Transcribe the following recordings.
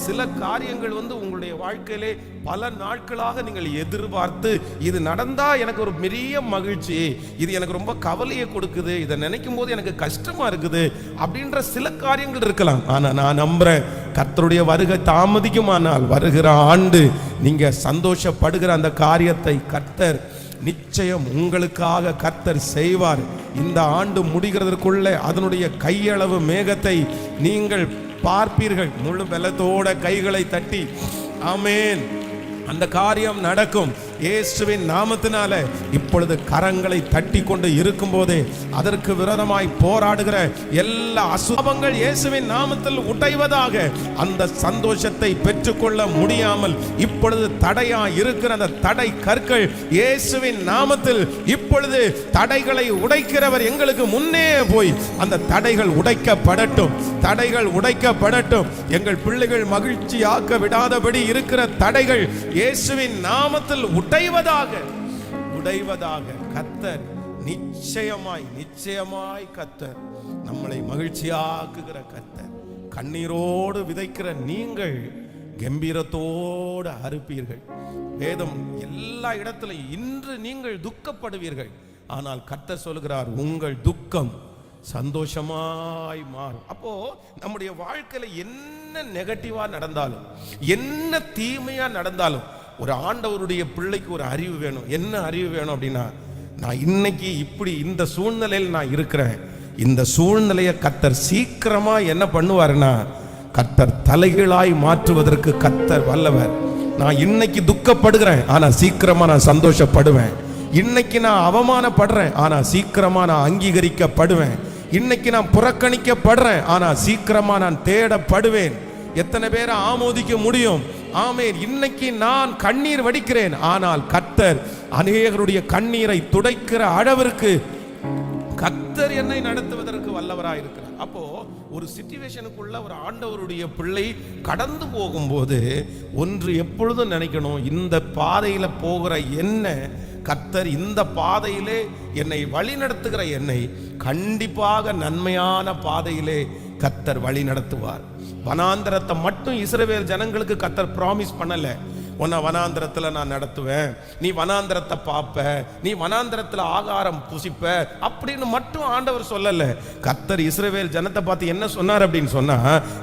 சில காரியங்கள் உங்களுடைய வாழ்க்கையிலே பல நாட்களாக நீங்கள் எதிர்பார்த்து, இது நடந்தா எனக்கு ஒரு பெரிய மகிழ்ச்சி, இது எனக்கு ரொம்ப கவலையை கொடுக்குது, இதை நினைக்கும் போது எனக்கு கஷ்டமா இருக்குது அப்படின்ற சில காரியங்கள் இருக்கலாம். ஆனா நான் நம்புறேன், கர்த்தருடைய வருகை தாமதிக்குமானால் வருகிற ஆண்டு நீங்க சந்தோஷப்படுகிற அந்த காரியத்தை கர்த்தர் நிச்சயம் உங்களுக்காக கர்த்தர் செய்வார். இந்த ஆண்டு முடிகிறதற்குள்ள அதனுடைய கையளவு மேகத்தை நீங்கள் பார்ப்பீர்கள். முழு பலத்தோட கைகளை தட்டி ஆமென், அந்த காரியம் நடக்கும் இயேசுவின் நாமத்தினால. இப்பொழுது கரங்களை தட்டி கொண்டு இருக்கும் போதே அதற்கு விரோதமாய் போராடுகிற எல்லா அசுபங்கள் இயேசுவின் நாமத்தில் உடைவதாக. அந்த சந்தோஷத்தை பெற்றுக்கொள்ள முடியாமல் இப்பொழுது தடையா இருக்கிற அந்த தடை கற்கள் இயேசுவின் நாமத்தில் இப்பொழுது தடைகளை உடைக்கிறவர் எங்களுக்கு முன்னே போய் அந்த தடைகள் உடைக்கப்படட்டும், தடைகள் உடைக்கப்படட்டும். எங்கள் பிள்ளைகள் மகிழ்ச்சியாக்க விடாதபடி இருக்கிற தடைகள் இயேசுவின் நாமத்தில் உடைவதாக கர்த்தர் நிச்சயமாய் கர்த்தர் நம்மளை மகிழ்ச்சியாக்குகிற கர்த்தர். கண்ணீரோடு விதைக்கிற நீங்கள் கம்பீரத்தோடு அறுப்பீர்கள். வேதம் எல்லா இடத்திலும் இன்று நீங்கள் துக்கப்படுவீர்கள், ஆனால் கர்த்தர் சொல்கிறார் உங்கள் துக்கம் சந்தோஷமாய் மாறும். அப்போ நம்முடைய வாழ்க்கையில என்ன நெகட்டிவா நடந்தாலும், என்ன தீமையா நடந்தாலும், ஒரு ஆண்டவருடைய பிள்ளைக்கு ஒரு அறிவு வேணும். என்ன அறிவு வேணும் அப்படின்னா, நான் இன்னைக்கு இப்படி இந்த சூழ்நிலையில் நான் இருக்கிறேன், இந்த சூழ்நிலையை கர்த்தர் சீக்கிரமா என்ன பண்ணுவாருன்னா, கர்த்தர் தலைகீழாய் மாற்றுவதற்கு கர்த்தர் வல்லவர். நான் இன்னைக்கு துக்கப்படுகிறேன், ஆனா சீக்கிரமா நான் சந்தோஷப்படுவேன். இன்னைக்கு நான் அவமானப்படுறேன், ஆனா சீக்கிரமா நான் அங்கீகரிக்கப்படுவேன். இன்னைக்கு நான் புறக்கணிக்கப்படுறேன், ஆனா சீக்கிரமா நான் தேடப்படுவேன். எத்தனை பேரை ஆமோதிக்க முடியும்? ஆமென். இன்னைக்கு நான் கண்ணீர் வடிக்கிறேன், ஆனால் கர்த்தர் அநேகருடைய கண்ணீரை துடைக்கிற அளவிற்கு கர்த்தர் என்னை நடத்துவதற்கு வல்லவராய் இருக்கிறார். அப்போ ஒரு சிச்சுவேஷனுக்குள்ள ஒரு ஆண்டவருடைய பிள்ளை கடந்து போகும்போது ஒன்று எப்பொழுதும் நினைக்கணும், இந்த பாதையில போகிற என்ன கர்த்தர் இந்த பாதையிலே என்னை வழி நடத்துகிற என்னை கண்டிப்பாக நன்மையான பாதையிலே கர்த்தர் வழி நடத்துவார். வனாந்தரத்தை மட்டும் இஸ்ரவேல் ஜனங்களுக்கு கர்த்தர் ப்ராமிஸ் பண்ணல, உன்னை வனாந்தரத்தில் நான் நடத்துவேன், நீ வனாந்தரத்தை பார்ப்ப, நீ வனாந்தரத்தில் ஆகாரம் புசிப்ப அப்படின்னு மட்டும் ஆண்டவர் சொல்லல. கர்த்தர் இஸ்ரவேல் ஜனத்தை பார்த்து என்ன சொன்னார் அப்படின்னு சொன்னா,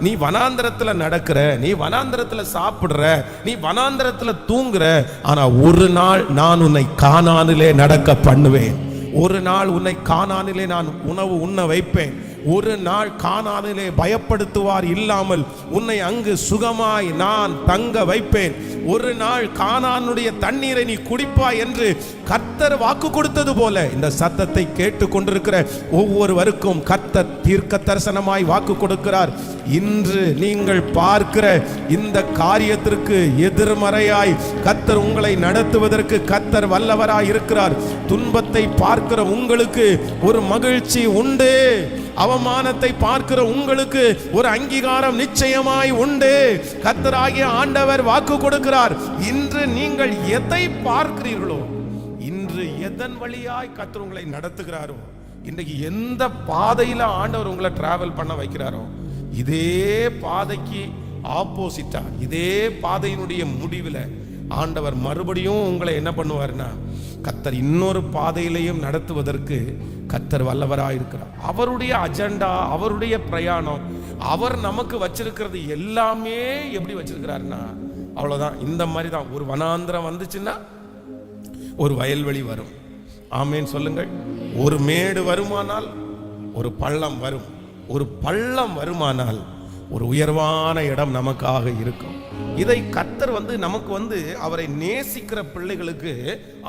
நீ வனாந்தரத்தில் நடக்கிற, நீ வனாந்தரத்தில் சாப்பிடுற, நீ வனாந்தரத்தில் தூங்குற, ஆனா ஒரு நாள் நான் உன்னை கானானிலே நடக்க பண்ணுவேன். ஒரு நாள் உன்னை கானானிலே நான் உணவு உண்ண வைப்பேன். ஒரு நாள் கானானிலே பயப்படுத்துவார் இல்லாமல் உன்னை அங்கு சுகமாய் நான் தங்க வைப்பேன். ஒரு நாள் கானானுடைய தண்ணீரை நீ குடிப்பாய் என்று கர்த்தர் வாக்கு கொடுத்தது போல இந்த சத்தத்தை கேட்டு கொண்டிருக்கிற ஒவ்வொருவருக்கும் கர்த்தர் தீர்க்க தரிசனமாய் வாக்கு கொடுக்கிறார். இன்று நீங்கள் பார்க்கிற இந்த காரியத்திற்கு எதிர்மறையாய் கர்த்தர் உங்களை நடத்துவதற்கு கர்த்தர் வல்லவராய் இருக்கிறார். துன்பத்தை பார்க்கிற உங்களுக்கு ஒரு மகிழ்ச்சி உண்டு, அவமானத்தை பார்க்கிற உங்களுக்கு ஒரு அங்கீகாரம் நிச்சயமாய் உண்டு. கர்த்தராகிய ஆண்டவர் வாக்கு கொடுக்கிறார். இன்று நீங்கள் எதை பார்க்கிறீர்களோ, இன்று எதன் வழியாய் கர்த்தர் உங்களை நடத்துகிறாரோ, இன்றைக்கு எந்த பாதையில ஆண்டவர் உங்களை டிராவல் பண்ண வைக்கிறாரோ, இதே பாதைக்கு ஆப்போசிட்டா, இதே பாதையினுடைய முடிவில் ஆண்டவர் மறுபடியும் உங்களை என்ன பண்ணுவார்னா, கர்த்தர் இன்னொரு பாதையிலையும் நடத்துவதற்கு கர்த்தர் வல்லவராயிருக்கிறார். அவருடைய அஜெண்டா, அவருடைய பிரயாணம், அவர் நமக்கு வச்சிருக்கிறது எல்லாமே எப்படி வச்சிருக்கிறாருன்னா, அவ்வளவுதான். இந்த மாதிரி தான். ஒரு வனாந்திரம் வந்துச்சுன்னா ஒரு வயல்வெளி வரும். ஆமேன் சொல்லுங்கள். ஒரு மேடு வருமானால் ஒரு பள்ளம் வரும். ஒரு பள்ளம் வருமானால் ஒரு உயர்வான இடம் நமக்காக இருக்கும். இதை கர்த்தர் நமக்கு அவரை நேசிக்கிற பிள்ளைகளுக்கு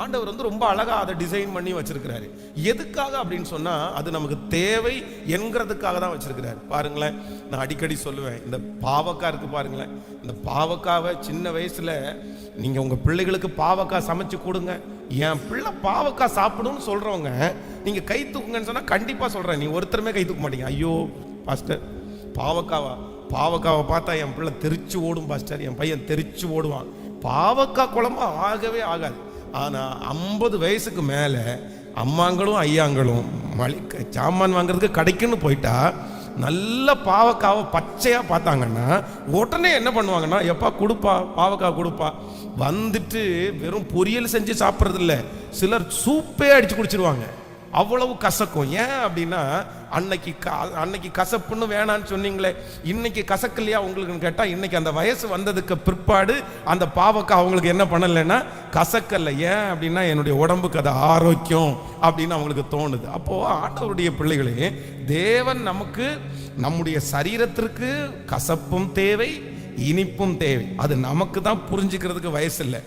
ஆண்டவர் ரொம்ப அழகா அதை டிசைன் பண்ணி வச்சிருக்கிறாரு. எதுக்காக அப்படின்னு சொன்னா, அது நமக்கு தேவை என்கிறதுக்காக தான் வச்சிருக்கிறாரு. பாருங்களேன், நான் அடிக்கடி சொல்லுவேன், இந்த பாவக்காய் இருக்கு பாருங்களேன், இந்த பாவக்காவை சின்ன வயசுல நீங்க உங்க பிள்ளைகளுக்கு பாவக்காய் சமைச்சு கொடுங்க. என் பிள்ளை பாவக்காய் சாப்பிடும்னு சொல்றவங்க நீங்க கை தூக்குங்கன்னு சொன்னா கண்டிப்பா சொல்றேன். நீ ஒருத்தருமே கை தூக்க மாட்டீங்க. ஐயோ பாஸ்டர், பாவக்காவை பார்த்தா என் பிள்ளை தெரிச்சு ஓடும் பாஸ்டர், என் பையன் தெரிச்சு ஓடுவான். பாவக்காய் குழம்பு ஆகவே ஆகாது. ஆனா 50 வயசுக்கு மேல அம்மாங்களும் ஐயாங்களும் சாமான் வாங்குறதுக்கு கடைக்குன்னு போயிட்டா நல்ல பாவக்காவை பச்சையா பார்த்தாங்கன்னா உடனே என்ன பண்ணுவாங்கன்னா, எப்பா கொடுப்பா பாவக்காய் கொடுப்பா. வந்துட்டு வெறும் பொரியல் செஞ்சு சாப்பிட்றது இல்லை, சிலர் சூப்பே அடிச்சு குடிச்சிருவாங்க. அவ்வளவு கசக்கும். ஏன் அப்படின்னா, அன்னைக்கு கசப்புன்னு வேணான்னு சொன்னீங்களே, இன்னைக்கு கசக்கலையா உங்களுக்கு கேட்டால், இன்னைக்கு அந்த வயசு வந்ததுக்கு பிற்பாடு அந்த பாவக்காய் அவங்களுக்கு என்ன பண்ணலைன்னா கசக்கல்ல. ஏன் அப்படின்னா, என்னுடைய உடம்புக்கு அது ஆரோக்கியம் அப்படின்னு அவங்களுக்கு தோணுது. அப்போ ஆண்டவருடைய பிள்ளைகளே, தேவன் நமக்கு நம்முடைய சரீரத்திற்கு கசப்பும் தேவை, இனிப்பும் தேவை. அது நமக்கு தான் புரிஞ்சுக்கிறதுக்கு வயசு இல்லை.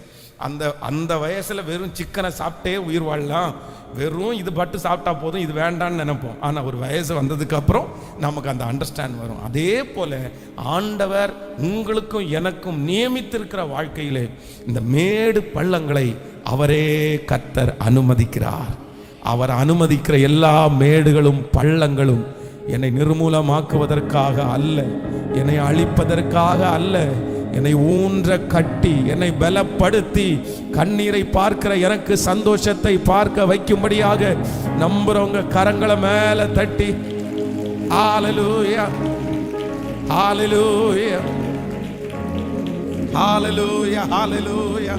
அந்த வயசுல வெறும் சிக்கனை சாப்பிட்டே உயிர் வாழலாம், வெறும் இது பட்டு சாப்பிட்டா போதும், இது வேண்டான்னு நினைப்போம். ஆனால் ஒரு வயசு வந்ததுக்கு அப்புறம் நமக்கு அந்த அண்டர்ஸ்டாண்ட் வரும். அதே போல ஆண்டவர் உங்களுக்கும் எனக்கும் நியமித்திருக்கிற வாழ்க்கையிலே இந்த மேடு பள்ளங்களை அவரே கர்த்தர் அனுமதிக்கிறார். அவர் அனுமதிக்கிற எல்லா மேடுகளும் பள்ளங்களும் என்னை நிர்மூலமாக்குவதற்காக அல்ல, என்னை அழிப்பதற்காக அல்ல, என்னை ஊன்ற கட்டி என்னை பலப்படுத்தி கண்ணீரை பார்க்கிற எனக்கு சந்தோஷத்தை பார்க்க வைக்கும்படியாக நம்புறவங்க கரங்களை மேல தட்டி ஹல்லேலூயா, ஹல்லேலூயா, ஹல்லேலூயா, ஹல்லேலூயா.